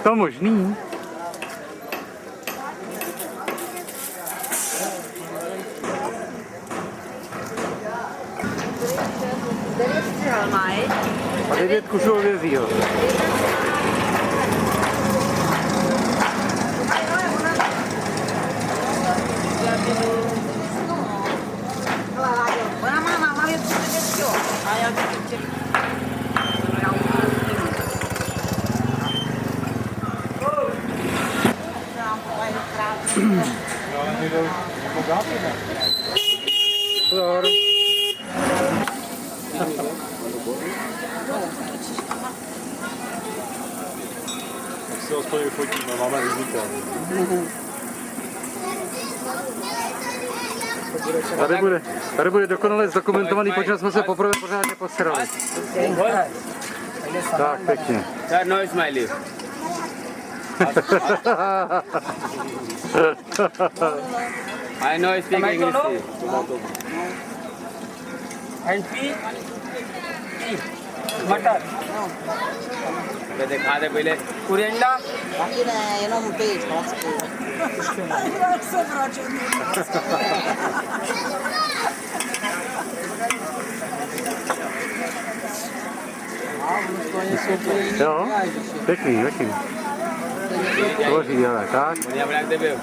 To možný. A 9 kusů hovězího. Ona má na hlavě 39 kg. A já Pozor. Tak si aspoň vyfotíme, máme rizika. Tady bude dokonale zdokumentovaný, protože jsme se poprvé pořádně posrali. Tak, pěkně. Sir, no smiley. I know speak English. And pea, मटर, खा दे पहले कुरिएंडा, Taky ne, jenom ty, chlapsky. Jak se vračím. Jo, pěkný, pěkný. Tvoří, ale tak. बढ़िया बना दे बे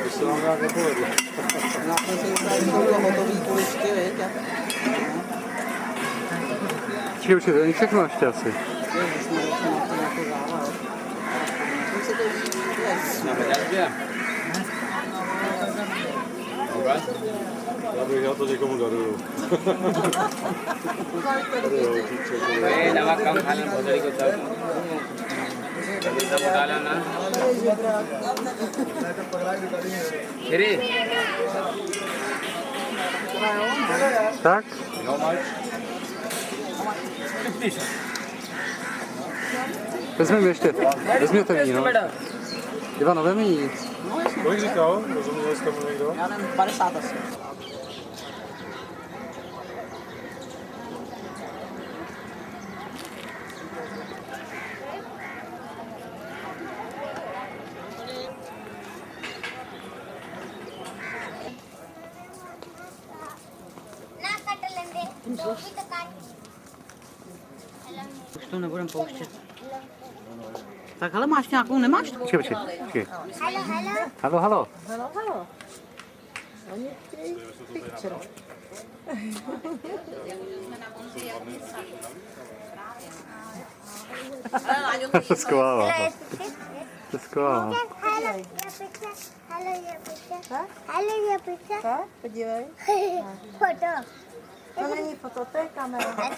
Ještě vám nějak nepovedlo. Na to si ukážu hotový kuličky, viď? Čili už je to všechno ještě asi. Ježiš, jsme došli na to závad. Jsem si to víc. ना बजा दिया बस Já bych já to někomu daruju. ए नमक कम खा लेना भोजड़ी को सब सब डाला ना free Tak? How much? Vezmeme ještě. Vezměte víno. Ivano, vem jí. Kolik říkal? Rozuměl jste mu někdo? Já nevím, 50 asi. Už to nebudem pouštět. Tak hele, máš nějakou, nemáš tu? Počkej. Halo, halo. To skválá. To skválá. Hello, your picture. Podívej. Photo. To není foto, to je kamera.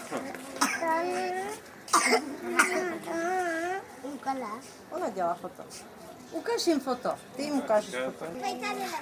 Ukala. Ona dělá foto. Ukaž jim foto. Ty jim ukážeš foto. Pejta de la